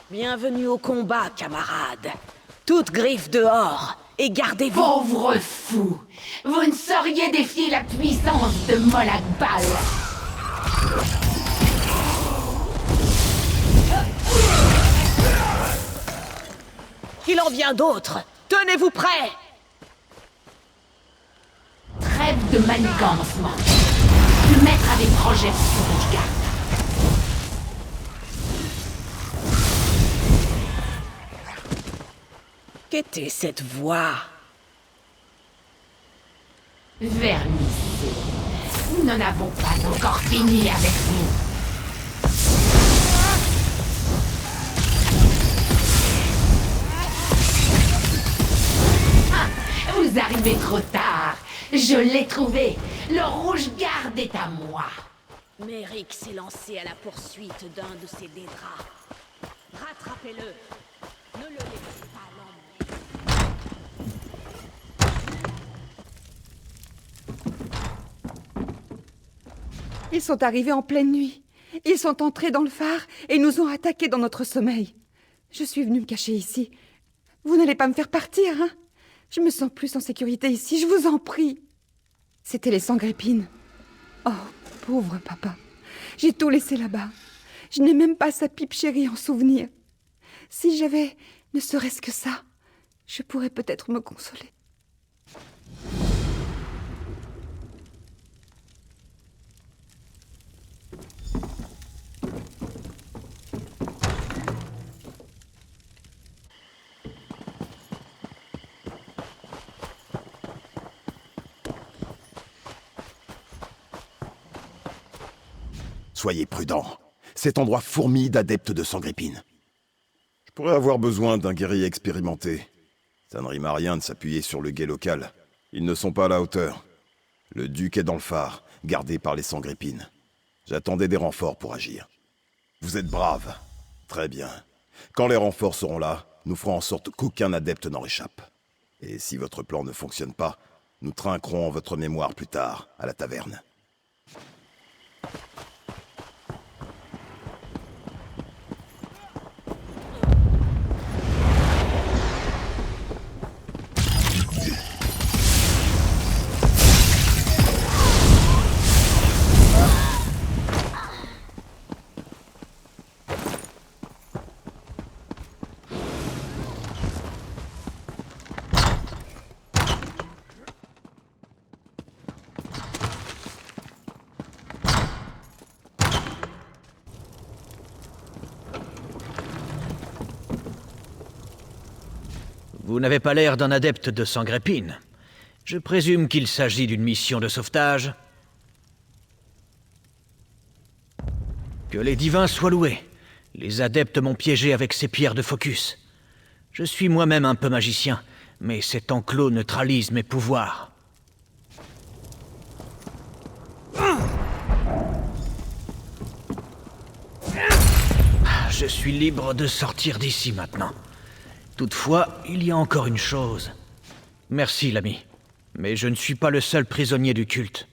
Bienvenue au combat, camarades. Toutes griffes dehors, et gardez-vous... Pauvre fou! Vous ne sauriez défier la puissance de Molag Bal! Il en vient d'autres. Tenez-vous prêts. Trêve de manigancement. Le maître a des projets sur Rougegarde. Qu'était cette voix? Vernissez. Nous n'en avons pas encore fini avec vous. Ah, vous arrivez trop tard. Je l'ai trouvé. Le Rougegarde est à moi. Méric s'est lancé à la poursuite d'un de ses dédrats. Rattrapez-le. Ne le laissez pas l'emmener. Ils sont arrivés en pleine nuit. Ils sont entrés dans le phare et nous ont attaqués dans notre sommeil. Je suis venue me cacher ici. Vous n'allez pas me faire partir, hein? Je me sens plus en sécurité ici, je vous en prie. C'étaient les Sangrépines. Oh, pauvre papa. J'ai tout laissé là-bas. Je n'ai même pas sa pipe chérie en souvenir. Si j'avais ne serait-ce que ça, je pourrais peut-être me consoler. Soyez prudents. Cet endroit fourmille d'adeptes de Sangrépine. Je pourrais avoir besoin d'un guerrier expérimenté. Ça ne rime à rien de s'appuyer sur le guet local. Ils ne sont pas à la hauteur. Le duc est dans le phare, gardé par les Sangrépines. J'attendais des renforts pour agir. Vous êtes braves. Très bien. Quand les renforts seront là, nous ferons en sorte qu'aucun adepte n'en réchappe. Et si votre plan ne fonctionne pas, nous trinquerons votre mémoire plus tard, à la taverne. Vous n'avez pas l'air d'un adepte de Sangrépine. Je présume qu'il s'agit d'une mission de sauvetage. Que les divins soient loués. Les adeptes m'ont piégé avec ces pierres de focus. Je suis moi-même un peu magicien, mais cet enclos neutralise mes pouvoirs. Je suis libre de sortir d'ici maintenant. Toutefois, il y a encore une chose. Merci, l'ami. Mais je ne suis pas le seul prisonnier du culte.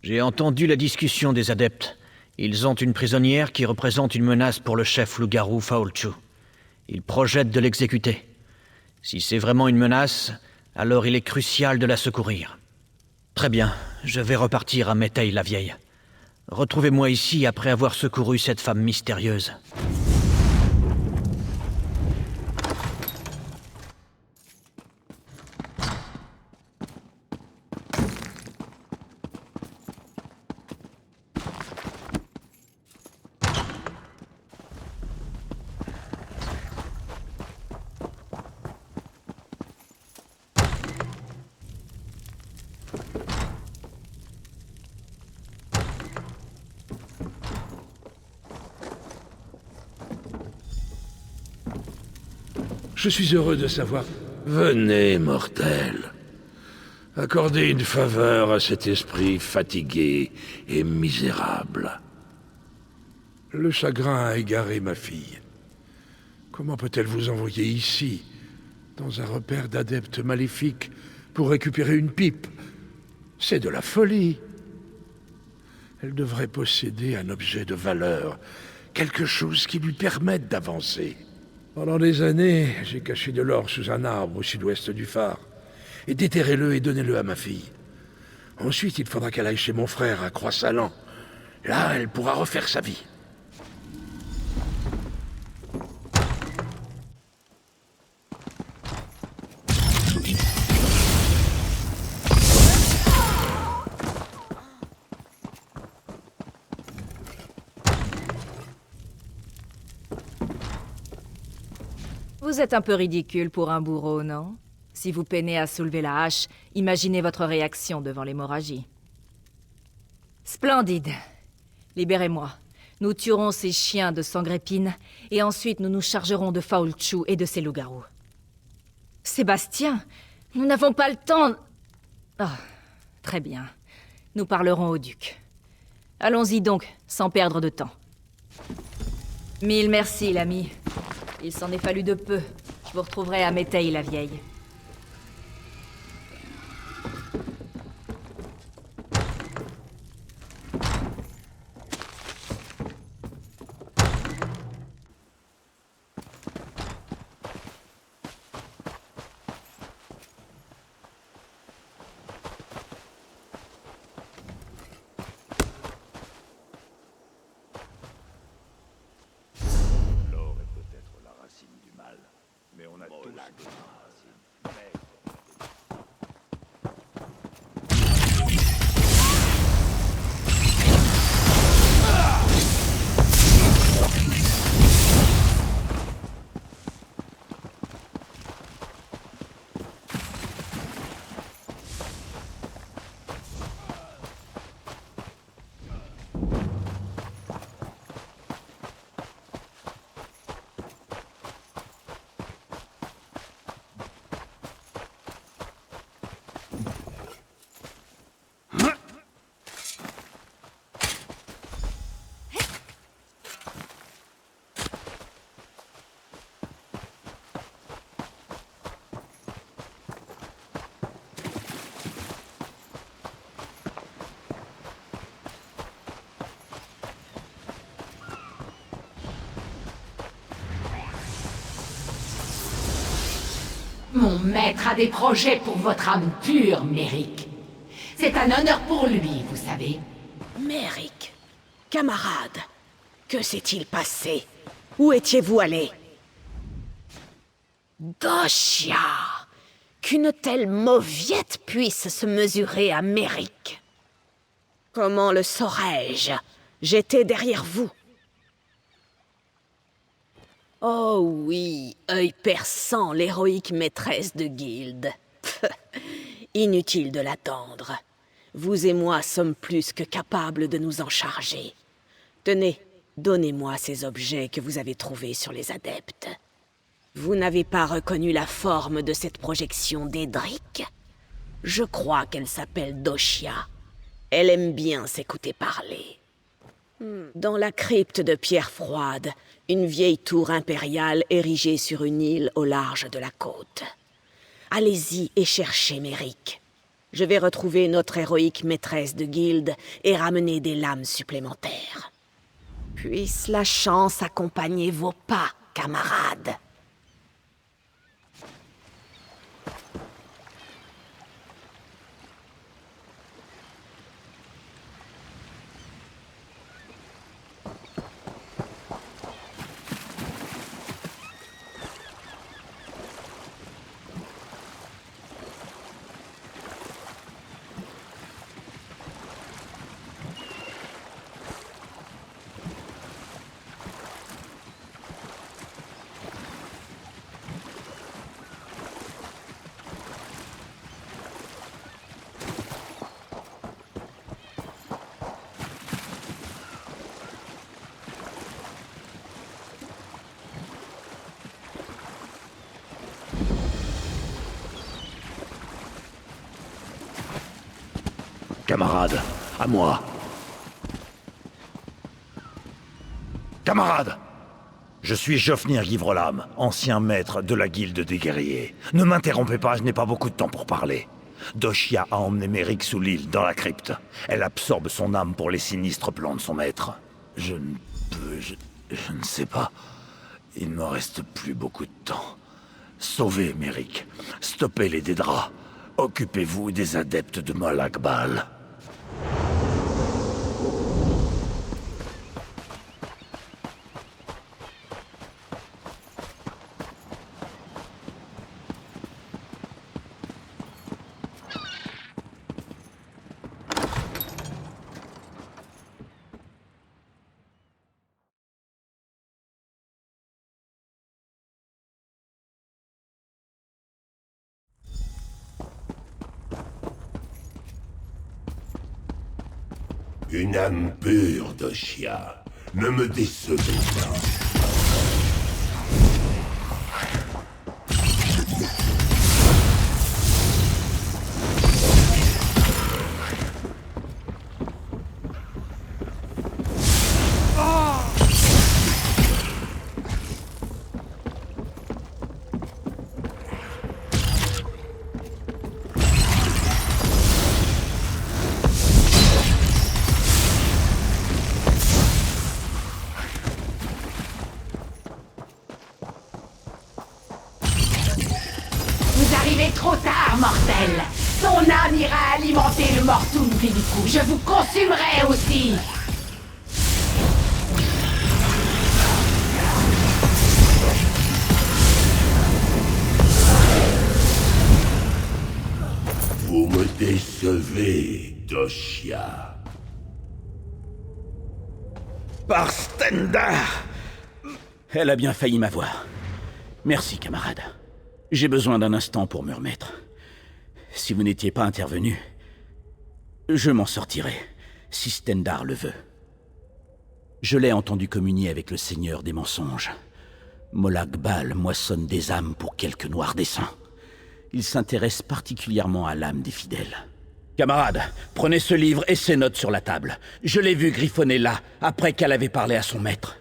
J'ai entendu la discussion des adeptes. Ils ont une prisonnière qui représente une menace pour le chef loup-garou Faolchu. Ils projettent de l'exécuter. Si c'est vraiment une menace, alors il est crucial de la secourir. Très bien, je vais repartir à Métaï la Vieille. Retrouvez-moi ici après avoir secouru cette femme mystérieuse. Je suis heureux de savoir... Venez, mortel. Accordez une faveur à cet esprit fatigué et misérable. Le chagrin a égaré ma fille. Comment peut-elle vous envoyer ici, dans un repère d'adeptes maléfiques, pour récupérer une pipe? C'est de la folie. Elle devrait posséder un objet de valeur quelque chose qui lui permette d'avancer. Pendant des années, j'ai caché de l'or sous un arbre au sud-ouest du phare. Et déterrez-le et donnez-le à ma fille. Ensuite, il faudra qu'elle aille chez mon frère à Croix-Salan. Là, elle pourra refaire sa vie. Vous êtes un peu ridicule pour un bourreau, non? Si vous peinez à soulever la hache, imaginez votre réaction devant l'hémorragie. Splendide. Libérez-moi. Nous tuerons ces chiens de Sangrépine, et ensuite nous nous chargerons de Faolchu et de ses loups-garous. Sébastien, nous n'avons pas le temps... Ah, très bien. Nous parlerons au duc. Allons-y donc, sans perdre de temps. Mille merci, l'ami. Il s'en est fallu de peu. Je vous retrouverai à Méteil, la vieille. Mon maître a des projets pour votre âme pure, Méric. C'est un honneur pour lui, vous savez. Méric, camarade, que s'est-il passé? Où étiez-vous allé? Doshia! Qu'une telle mauviette puisse se mesurer à Méric. Comment le saurais-je? J'étais derrière vous. Oh oui, œil perçant, l'héroïque maîtresse de guilde. Inutile de l'attendre. Vous et moi sommes plus que capables de nous en charger. Tenez, donnez-moi ces objets que vous avez trouvés sur les adeptes. Vous n'avez pas reconnu la forme de cette projection d'Edric? Je crois qu'elle s'appelle Doshia. Elle aime bien s'écouter parler. Dans la crypte de pierre froide, une vieille tour impériale érigée sur une île au large de la côte. Allez-y et cherchez Méric. Je vais retrouver notre héroïque maîtresse de guilde et ramener des lames supplémentaires. Puisse la chance accompagner vos pas, camarades. Camarade, à moi. Camarade! Je suis Jofnir Givrelam, ancien maître de la guilde des guerriers. Ne m'interrompez pas, je n'ai pas beaucoup de temps pour parler. Doshia a emmené Méric sous l'île, dans la crypte. Elle absorbe son âme pour les sinistres plans de son maître. Je ne peux... Je ne sais pas. Il ne me reste plus beaucoup de temps. Sauvez Méric. Stoppez les Dédras. Occupez-vous des adeptes de Molag Bal. Une âme pure, Doshia. Ne me décevez pas. Trop tard, mortel. Ton âme ira alimenter le Mortum Vivicus. Je vous consumerai aussi. Vous me décevez, Doshia. Par Stendarr! Elle a bien failli m'avoir. Merci, camarade. J'ai besoin d'un instant pour me remettre. Si vous n'étiez pas intervenu, je m'en sortirai, si Stendarr le veut. Je l'ai entendu communier avec le Seigneur des mensonges. Molag Bal moissonne des âmes pour quelques noirs desseins. Il s'intéresse particulièrement à l'âme des fidèles. Camarade, prenez ce livre et ces notes sur la table. Je l'ai vu griffonner là, après qu'elle avait parlé à son maître.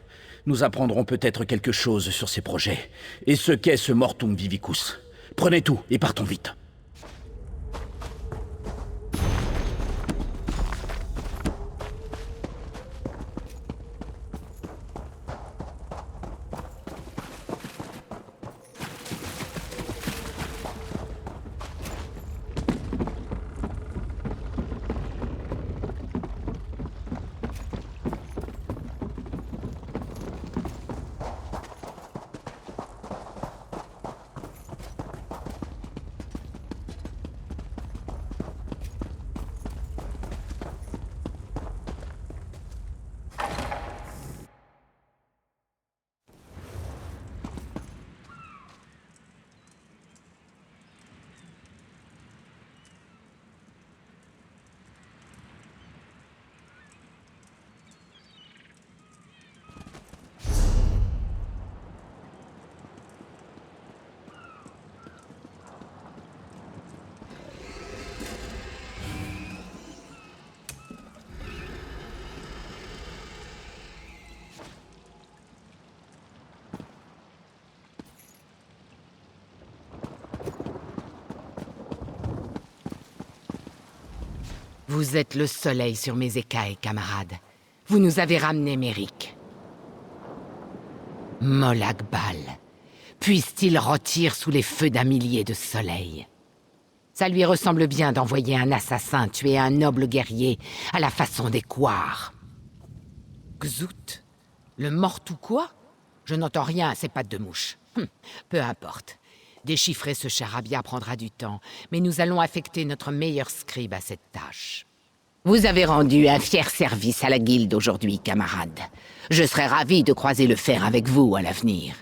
Nous apprendrons peut-être quelque chose sur ses projets, et ce qu'est ce Mortum Vivicus. Prenez tout, et partons vite. Vous êtes le soleil sur mes écailles, camarade. Vous nous avez ramené Méric. Molag Bal. Puisse-t-il rôtir sous les feux d'un millier de soleils. Ça lui ressemble bien d'envoyer un assassin tuer un noble guerrier à la façon des Couards. Xout? Le mort ou quoi? Je n'entends rien à ces pattes de mouche. Peu importe. Déchiffrer ce charabia prendra du temps, mais nous allons affecter notre meilleur scribe à cette tâche. Vous avez rendu un fier service à la guilde aujourd'hui, camarade. Je serais ravi de croiser le fer avec vous à l'avenir.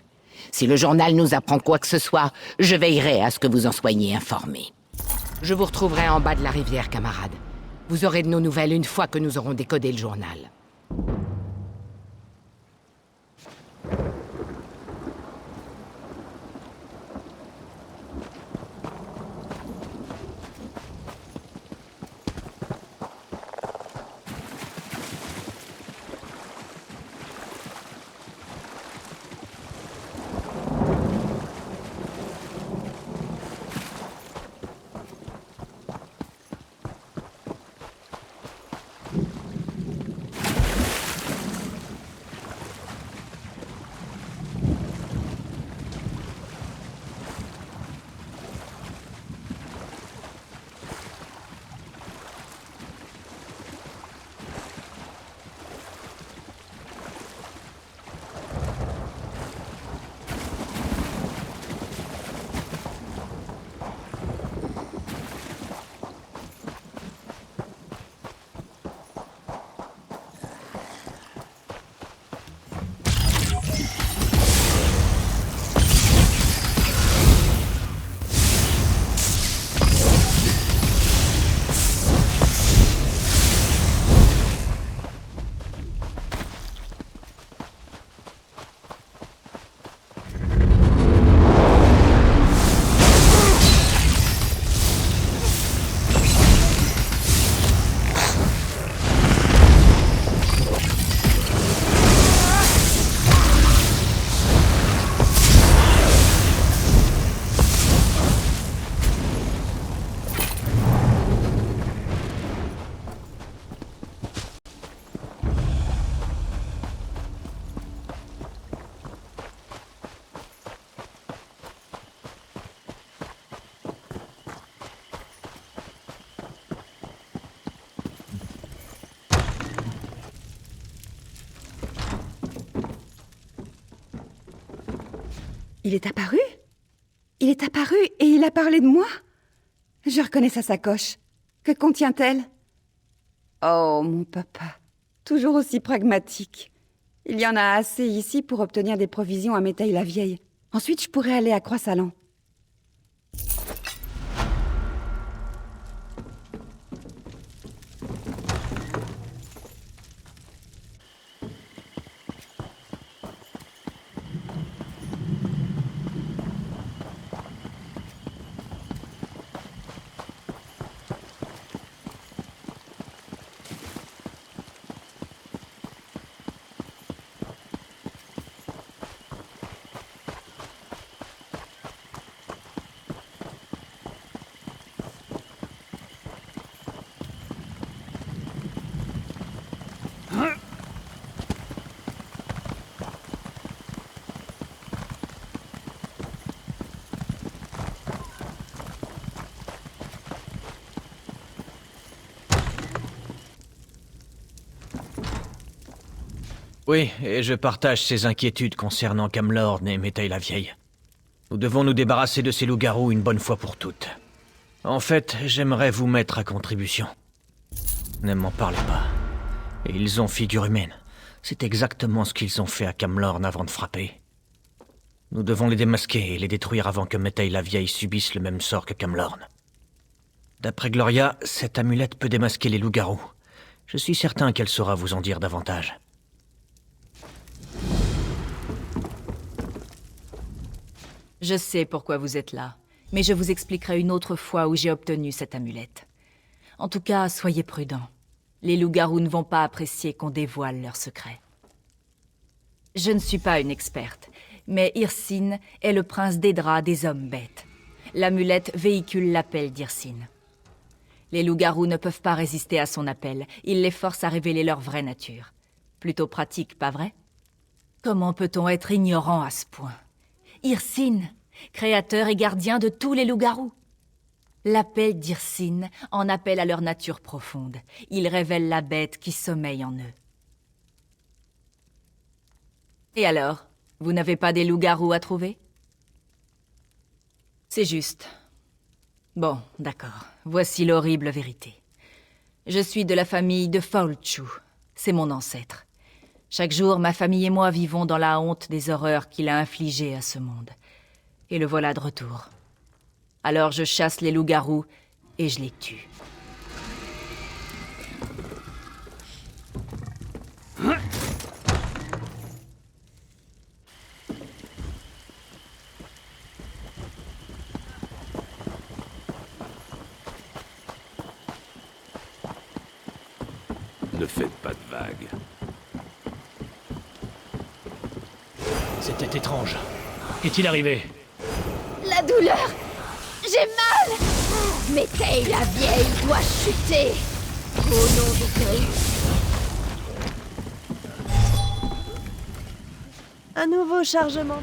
Si le journal nous apprend quoi que ce soit, je veillerai à ce que vous en soyez informés. Je vous retrouverai en bas de la rivière, camarade. Vous aurez de nos nouvelles une fois que nous aurons décodé le journal. Il est apparu? Il est apparu et il a parlé de moi? Je reconnais sa sacoche. Que contient-elle? Oh, mon papa. Toujours aussi pragmatique. Il y en a assez ici pour obtenir des provisions à Métaille-la-Vieille. Ensuite, je pourrais aller à Croix-Salan. Oui, et je partage ses inquiétudes concernant Camlorn et Métaille-la-Vieille. Nous devons nous débarrasser de ces loups-garous une bonne fois pour toutes. En fait, j'aimerais vous mettre à contribution. Ne m'en parlez pas. Et ils ont figure humaine. C'est exactement ce qu'ils ont fait à Camlorn avant de frapper. Nous devons les démasquer et les détruire avant que Métaille-la-Vieille subisse le même sort que Camlorn. D'après Gloria, cette amulette peut démasquer les loups-garous. Je suis certain qu'elle saura vous en dire davantage. Je sais pourquoi vous êtes là, mais je vous expliquerai une autre fois où j'ai obtenu cette amulette. En tout cas, soyez prudents. Les loups-garous ne vont pas apprécier qu'on dévoile leurs secrets. Je ne suis pas une experte, mais Hircine est le prince d'Edra des hommes bêtes. L'amulette véhicule l'appel d'Hircine. Les loups-garous ne peuvent pas résister à son appel, il les force à révéler leur vraie nature. Plutôt pratique, pas vrai? Comment peut-on être ignorant à ce point? Hircine, créateur et gardien de tous les loups-garous. L'appel d'Hircine en appelle à leur nature profonde. Il révèle la bête qui sommeille en eux. Et alors, vous n'avez pas des loups-garous à trouver? C'est juste. Bon, d'accord. Voici l'horrible vérité. Je suis de la famille de Faolchu. C'est mon ancêtre. Chaque jour, ma famille et moi vivons dans la honte des horreurs qu'il a infligées à ce monde. Et le voilà de retour. Alors je chasse les loups-garous et je les tue. Ne faites pas de vagues. C'était étrange. Qu'est-il arrivé? La douleur! J'ai mal! Métaille-la-Vieille doit chuter! Au nom de Dieu! Un nouveau chargement.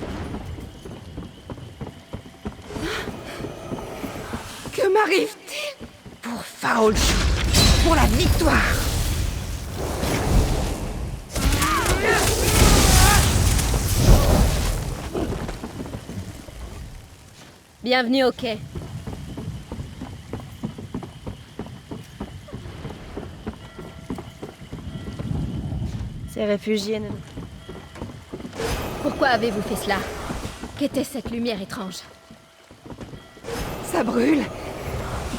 Que m'arrive-t-il? Pour Faolchu, pour la victoire! Bienvenue au quai. Ces réfugiés ne... Pourquoi avez-vous fait cela? Qu'était cette lumière étrange? Ça brûle.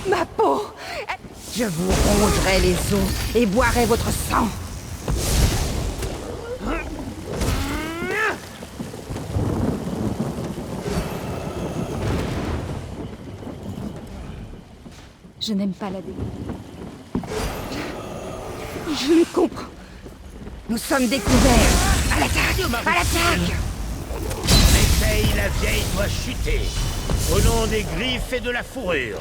Ma peau. Je vous rongerai les os et boirai votre sang. Je n'aime pas la dégoût. Je le comprends. Nous sommes découverts. À l'attaque! À l'attaque! Métaille-la-Vieille doit chuter. Au nom des griffes et de la fourrure.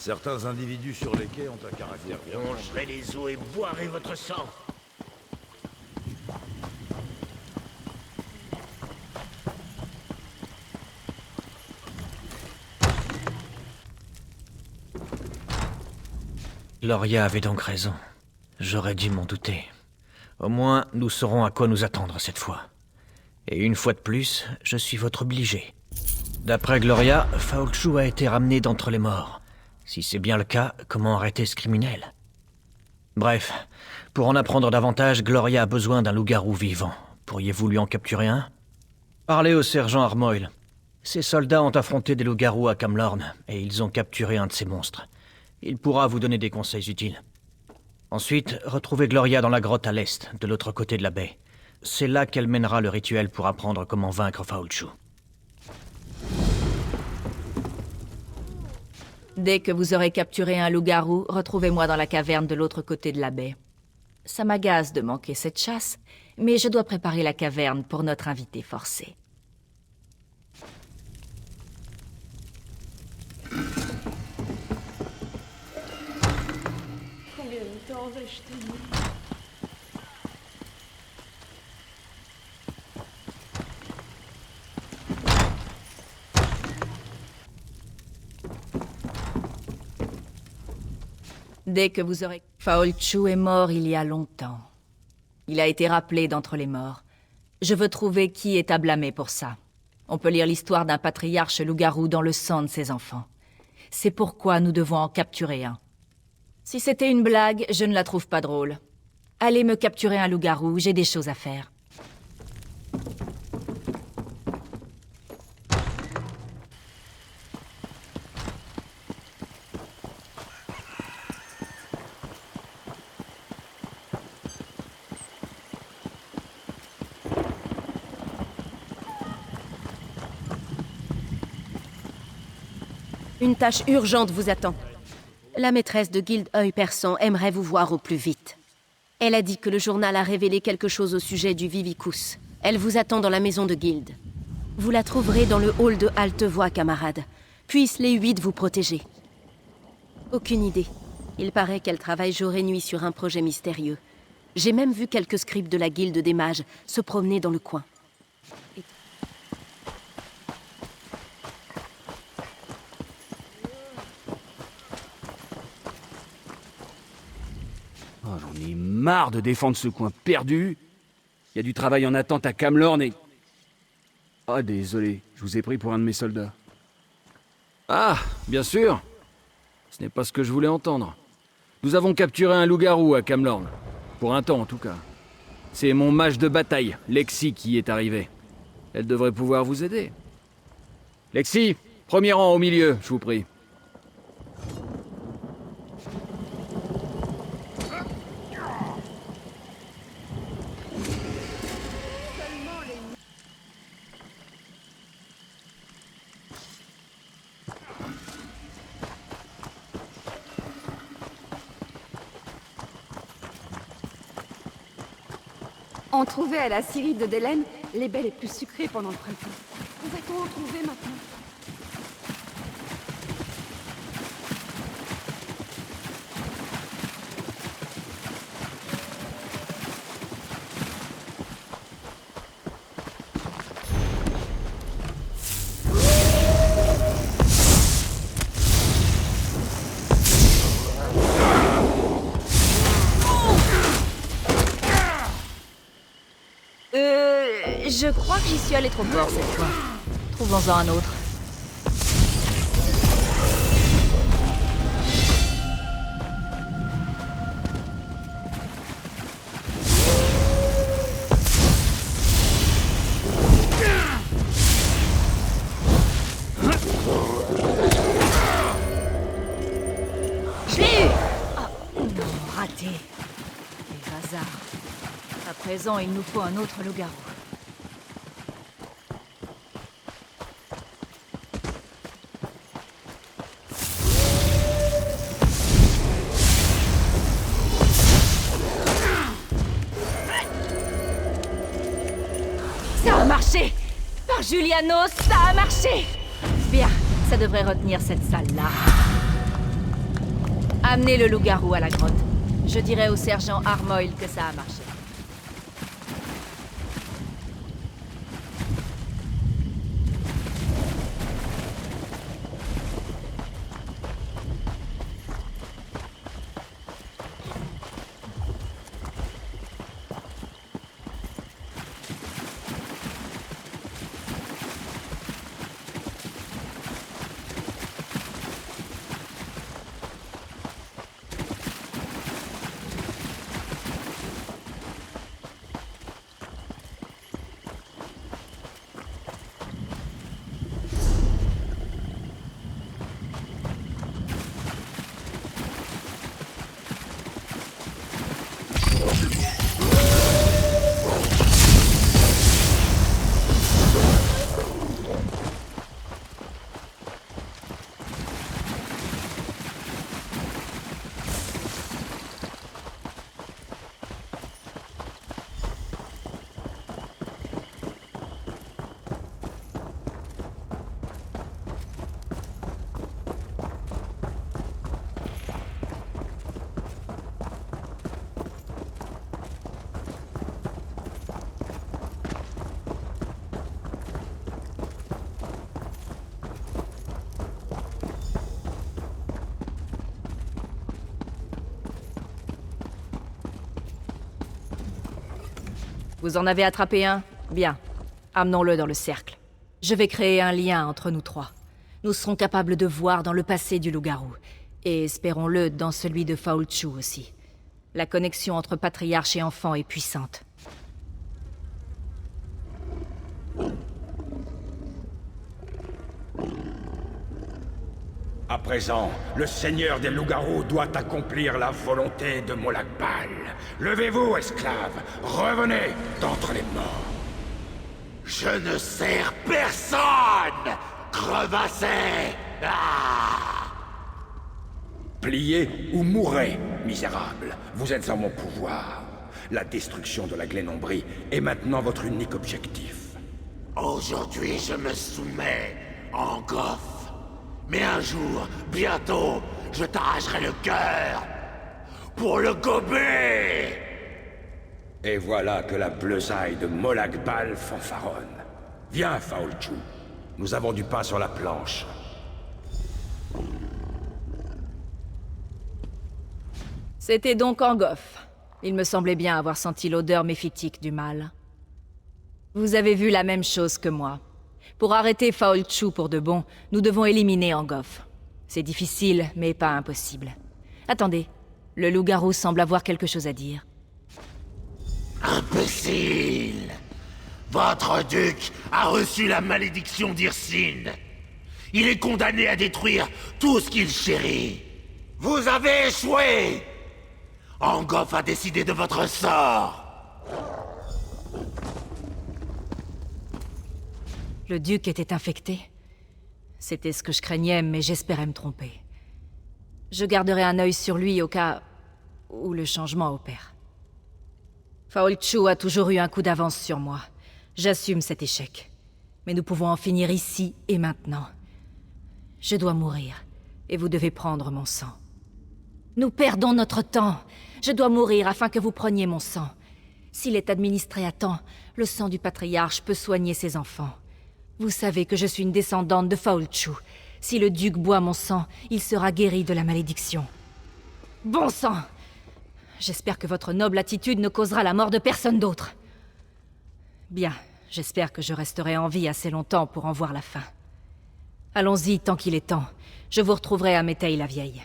Certains individus sur les quais ont un caractère bien. Rongerai les os et boirai votre sang. Gloria avait donc raison. J'aurais dû m'en douter. Au moins, nous saurons à quoi nous attendre cette fois. Et une fois de plus, je suis votre obligé. D'après Gloria, Faolchu a été ramené d'entre les morts. Si c'est bien le cas, comment arrêter ce criminel? Bref, pour en apprendre davantage, Gloria a besoin d'un loup-garou vivant. Pourriez-vous lui en capturer un? Parlez au sergent Armoyle. Ses soldats ont affronté des loups-garous à Camlorn, et ils ont capturé un de ces monstres. Il pourra vous donner des conseils utiles. Ensuite, retrouvez Gloria dans la grotte à l'est, de l'autre côté de la baie. C'est là qu'elle mènera le rituel pour apprendre comment vaincre Faolchu. Dès que vous aurez capturé un loup-garou, retrouvez-moi dans la caverne de l'autre côté de la baie. Ça m'agace de manquer cette chasse, mais je dois préparer la caverne pour notre invité forcé. Combien de temps vais-je tenir? Dès que vous aurez... Faolchu est mort il y a longtemps. Il a été rappelé d'entre les morts. Je veux trouver qui est à blâmer pour ça. On peut lire l'histoire d'un patriarche loup-garou dans le sang de ses enfants. C'est pourquoi nous devons en capturer un. Si c'était une blague, je ne la trouve pas drôle. Allez me capturer un loup-garou, j'ai des choses à faire. Une tâche urgente vous attend. La maîtresse de Guilde Œil Perçant aimerait vous voir au plus vite. Elle a dit que le journal a révélé quelque chose au sujet du Vivicus. Elle vous attend dans la maison de Guilde. Vous la trouverez dans le hall de Halte-Voix, camarade. Puissent les 8 vous protéger. Aucune idée. Il paraît qu'elle travaille jour et nuit sur un projet mystérieux. J'ai même vu quelques scribes de la Guilde des Mages se promener dans le coin. Oh, j'en ai marre de défendre ce coin perdu. Il y a du travail en attente à Camlorn et... Ah, désolé, je vous ai pris pour un de mes soldats. Ah, bien sûr. Ce n'est pas ce que je voulais entendre. Nous avons capturé un loup-garou à Camlorn. Pour un temps, en tout cas. C'est mon mage de bataille, Lexi, qui est arrivé. Elle devrait pouvoir vous aider. Lexi, premier rang au milieu, je vous prie. On trouvait à la scierie de Delaine les baies les plus sucrées pendant le printemps. Pouvait-on en trouver maintenant? Je crois que j'y suis allé trop fort cette fois. Trouvons-en un autre. Je l'ai eu! Oh, non, raté. Les hasards. À présent, il nous faut un autre loup-garou. Ça a marché! Par Julianos, ça a marché! Bien, ça devrait retenir cette salle-là. Amenez le loup-garou à la grotte. Je dirai au sergent Armoyle que ça a marché. Vous en avez attrapé un? Bien. Amenons-le dans le cercle. Je vais créer un lien entre nous trois. Nous serons capables de voir dans le passé du loup-garou. Et espérons-le dans celui de Faolchu aussi. La connexion entre patriarche et enfant est puissante. À présent, le seigneur des loups-garous doit accomplir la volonté de Molakbal. Levez-vous, esclaves. Revenez d'entre les morts. Je ne sers personne, crevassé. Pliez ou mourrez, misérables. Vous êtes en mon pouvoir. La destruction de la Glénombrie est maintenant votre unique objectif. Aujourd'hui, je me soumets, Angof. Mais un jour, bientôt, je t'arracherai le cœur pour le gober. Et voilà que la bleusaille de Molakbal fanfaronne. Viens, Faolchu. Nous avons du pain sur la planche. C'était donc Angof. Il me semblait bien avoir senti l'odeur méphitique du mal. Vous avez vu la même chose que moi. Pour arrêter Faolchu pour de bon, nous devons éliminer Angof. C'est difficile, mais pas impossible. Attendez, le loup-garou semble avoir quelque chose à dire. Imbécile! Votre duc a reçu la malédiction d'Irsine. Il est condamné à détruire tout ce qu'il chérit. Vous avez échoué! Angof a décidé de votre sort. Le duc était infecté. C'était ce que je craignais, mais j'espérais me tromper. Je garderai un œil sur lui au cas où le changement opère. Faolchu a toujours eu un coup d'avance sur moi. J'assume cet échec. Mais nous pouvons en finir ici et maintenant. Je dois mourir, et vous devez prendre mon sang. Nous perdons notre temps. Je dois mourir afin que vous preniez mon sang. S'il est administré à temps, le sang du patriarche peut soigner ses enfants. Vous savez que je suis une descendante de Faolchu. Si le duc boit mon sang, il sera guéri de la malédiction. Bon sang! J'espère que votre noble attitude ne causera la mort de personne d'autre. Bien, j'espère que je resterai en vie assez longtemps pour en voir la fin. Allons-y tant qu'il est temps. Je vous retrouverai à Métaï la Vieille.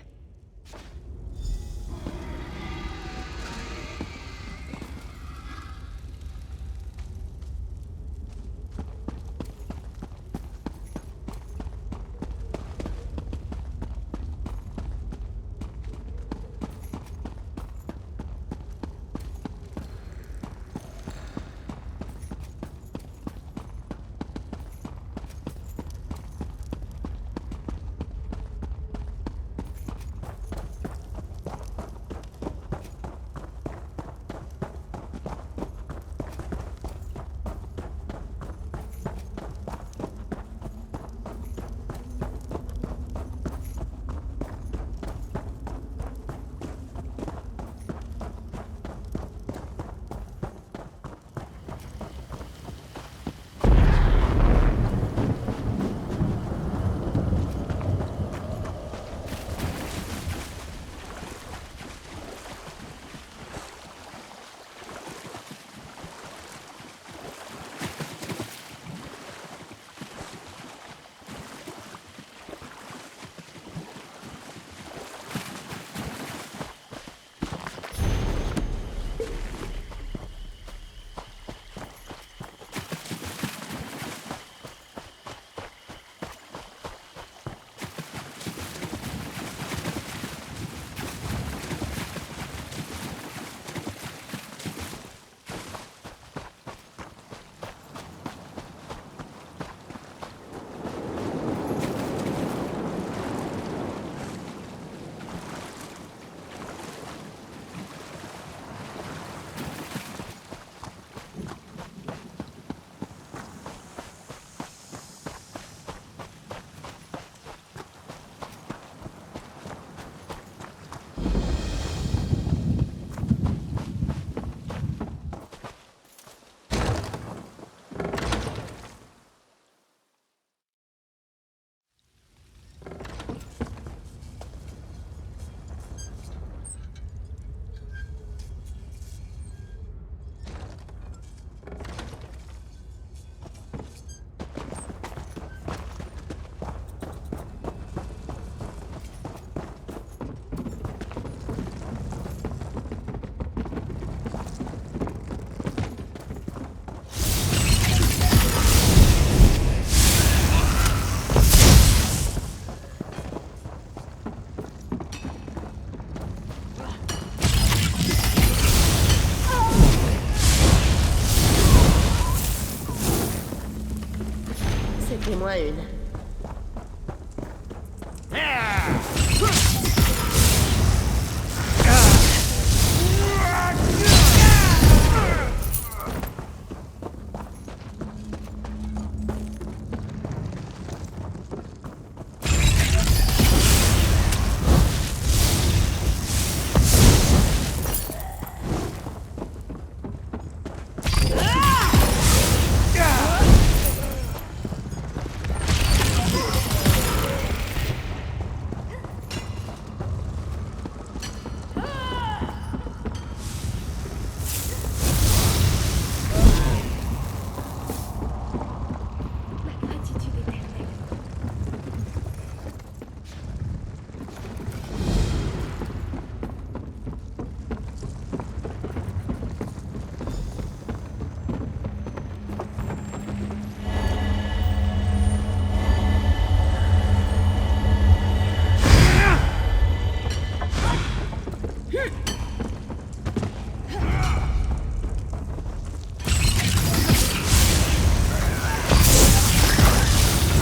moi une.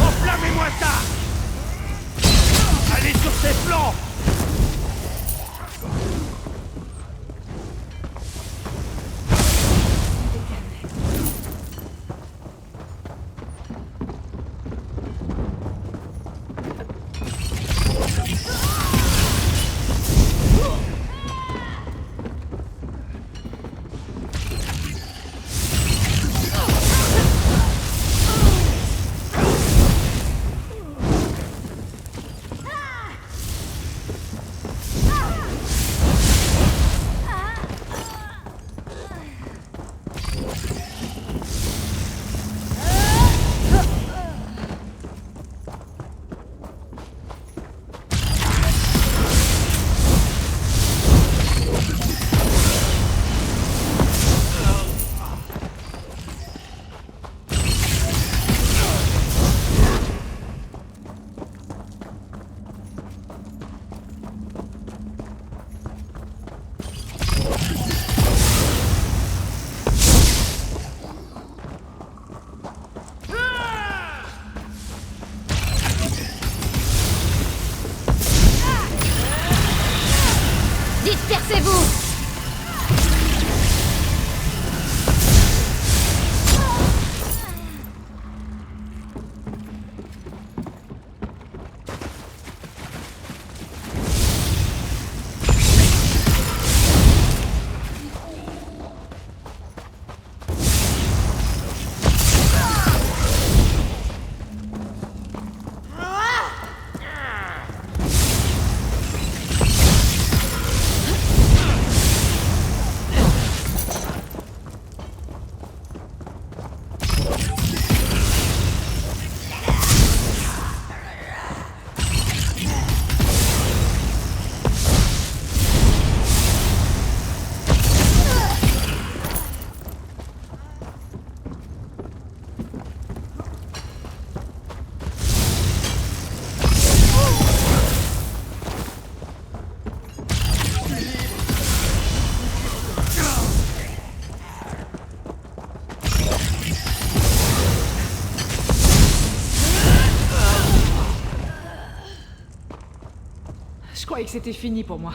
Enflammez-moi ça! Allez sur ses flancs! Dispersez-vous! Je croyais que c'était fini pour moi.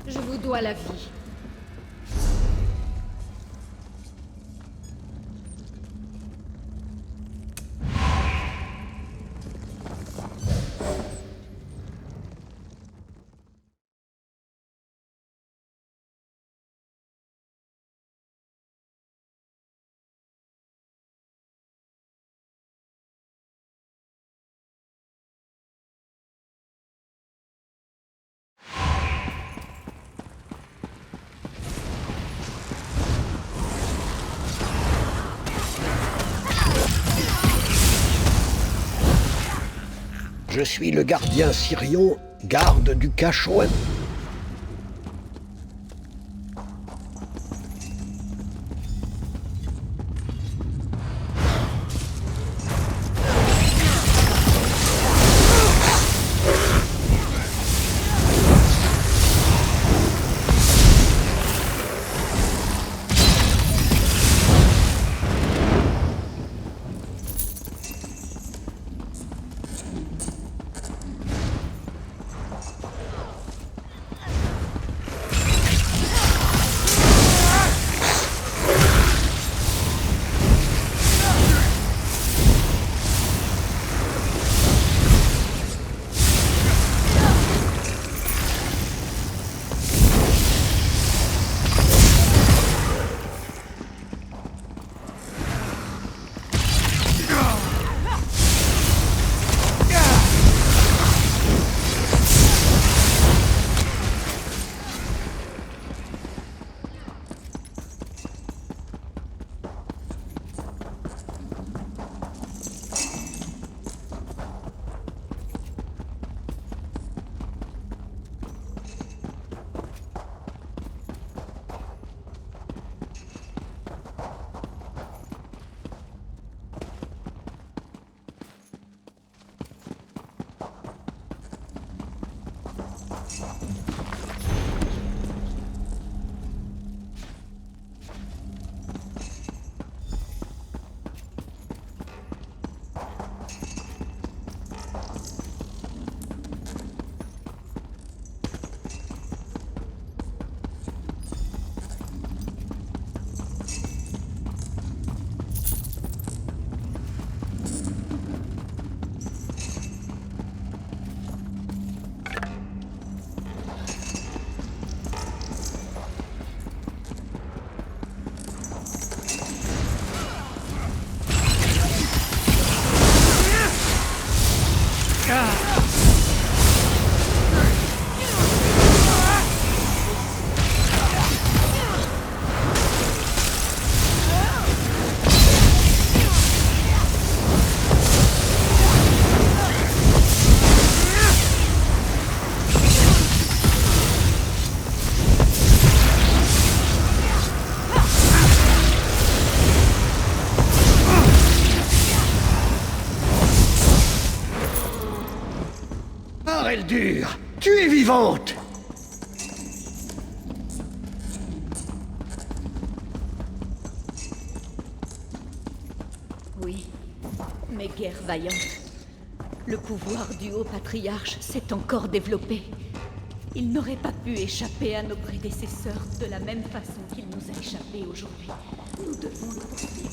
Je vous dois la vie. Je suis le gardien Sirion, garde du cachot. Dure, tu es vivante! Oui, mais guerre vaillante. Le pouvoir du haut patriarche s'est encore développé. Il n'aurait pas pu échapper à nos prédécesseurs de la même façon qu'il nous a échappé aujourd'hui. Nous devons le poursuivre.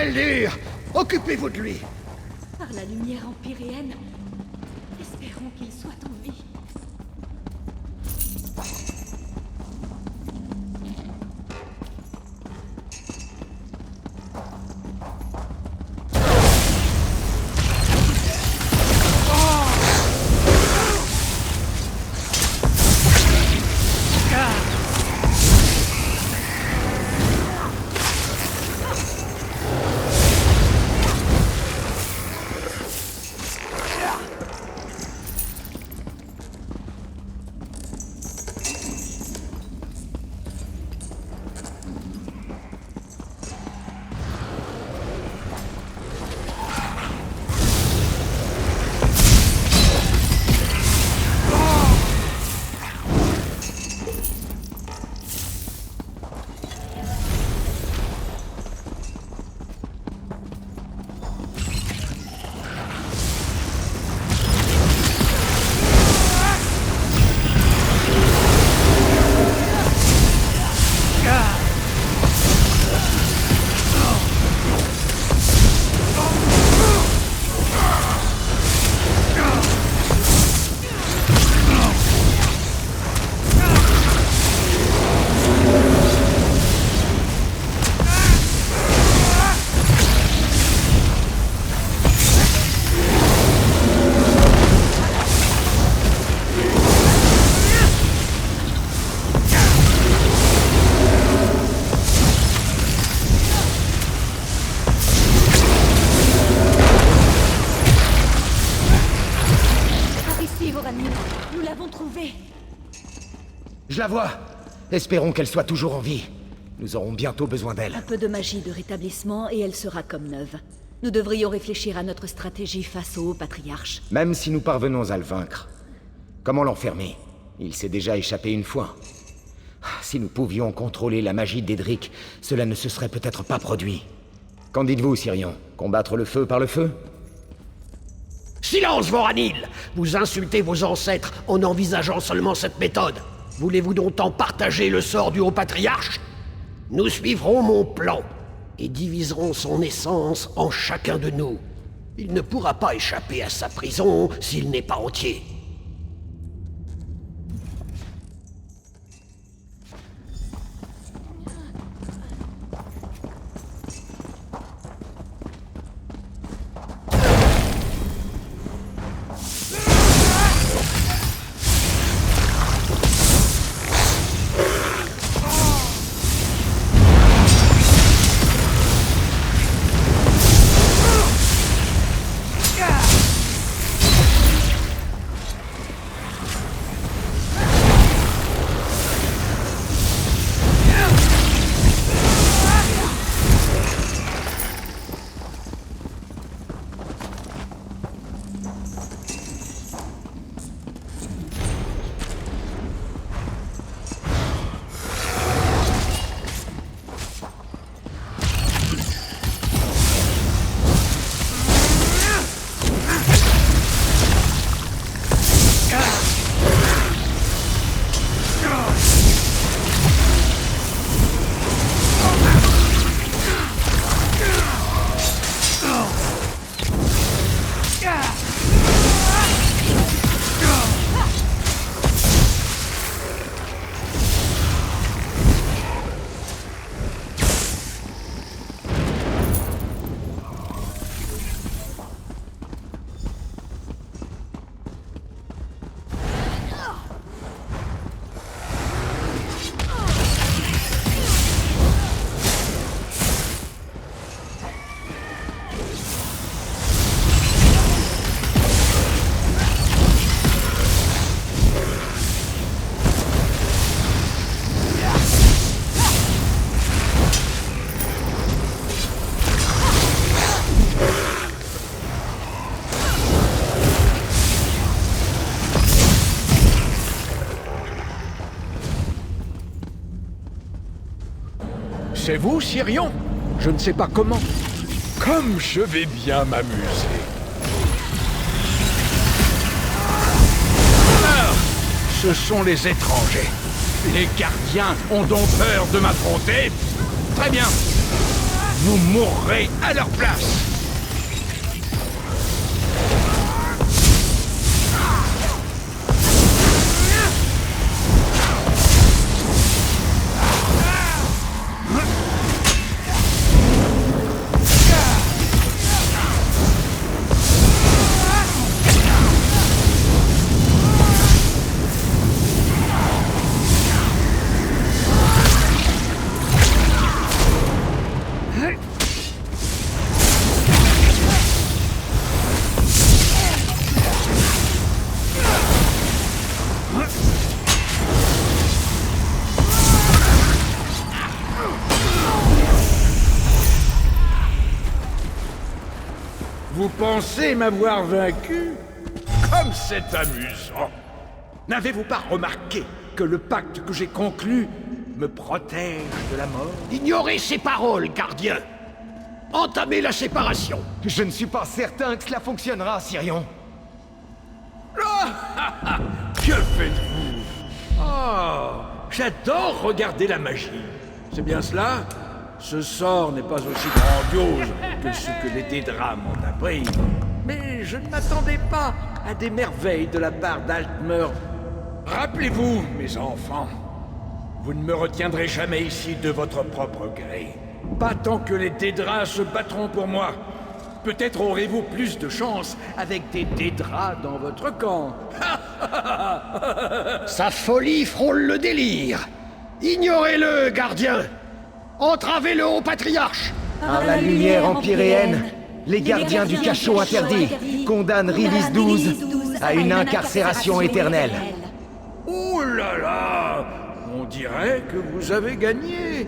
Reldur, occupez-vous de lui. Par la lumière empyréenne, espérons qu'il soit en vie. Nous l'avons trouvée. Je la vois. Espérons qu'elle soit toujours en vie. Nous aurons bientôt besoin d'elle. Un peu de magie de rétablissement et elle sera comme neuve. Nous devrions réfléchir à notre stratégie face au Haut Patriarche. Même si nous parvenons à le vaincre, comment l'enfermer? Il s'est déjà échappé une fois. Si nous pouvions contrôler la magie d'Edric, cela ne se serait peut-être pas produit. Qu'en dites-vous, Sirion? Combattre le feu par le feu? Silence, Voranil! Vous insultez vos ancêtres en envisageant seulement cette méthode. Voulez-vous donc en partager le sort du Haut Patriarche? Nous suivrons mon plan et diviserons son essence en chacun de nous. Il ne pourra pas échapper à sa prison s'il n'est pas entier. C'est vous, Sirion? Je ne sais pas comment. Comme je vais bien m'amuser. Ah, ce sont les étrangers. Les gardiens ont donc peur de m'affronter? Très bien. Vous mourrez à leur place. Vous pensez m'avoir vaincu? Comme c'est amusant! N'avez-vous pas remarqué que le pacte que j'ai conclu me protège de la mort? Ignorez ces paroles, gardien! Entamez la séparation! Je ne suis pas certain que cela fonctionnera, Sirion. Que faites-vous? Oh, j'adore regarder la magie. C'est bien cela? Ce sort n'est pas aussi grandiose que ce que les Dédras m'ont appris. Mais je ne m'attendais pas à des merveilles de la part d'Altmer. Rappelez-vous, mes enfants, vous ne me retiendrez jamais ici de votre propre gré. Pas tant que les Dédras se battront pour moi. Peut-être aurez-vous plus de chance avec des Dédras dans votre camp. Sa folie frôle le délire! Ignorez-le, gardien! Entravez-le au patriarche! Par la lumière empyréenne, les gardiens du cachot interdit condamnent Rilis XII à une incarcération éternelle. Ouh là là! On dirait que vous avez gagné.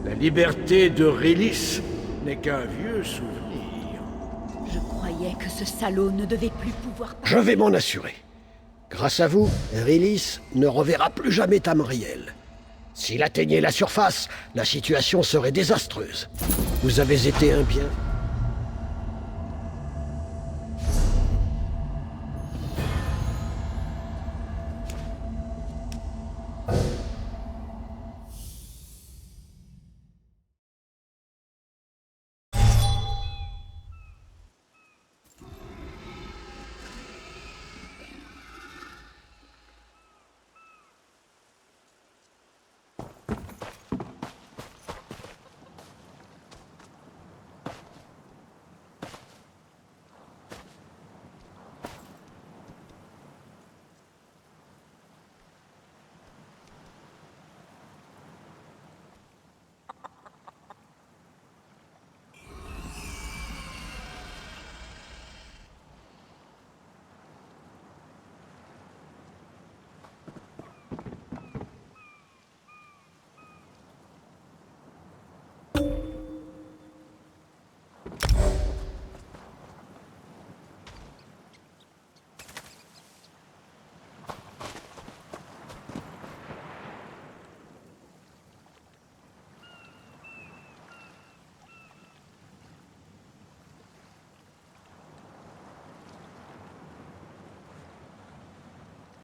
La liberté de Rilis n'est qu'un vieux souvenir. Je croyais que ce salaud ne devait plus pouvoir... Je vais m'en assurer. Grâce à vous, Rilis ne reverra plus jamais Tamriel. S'il atteignait la surface, la situation serait désastreuse. Vous avez été un bien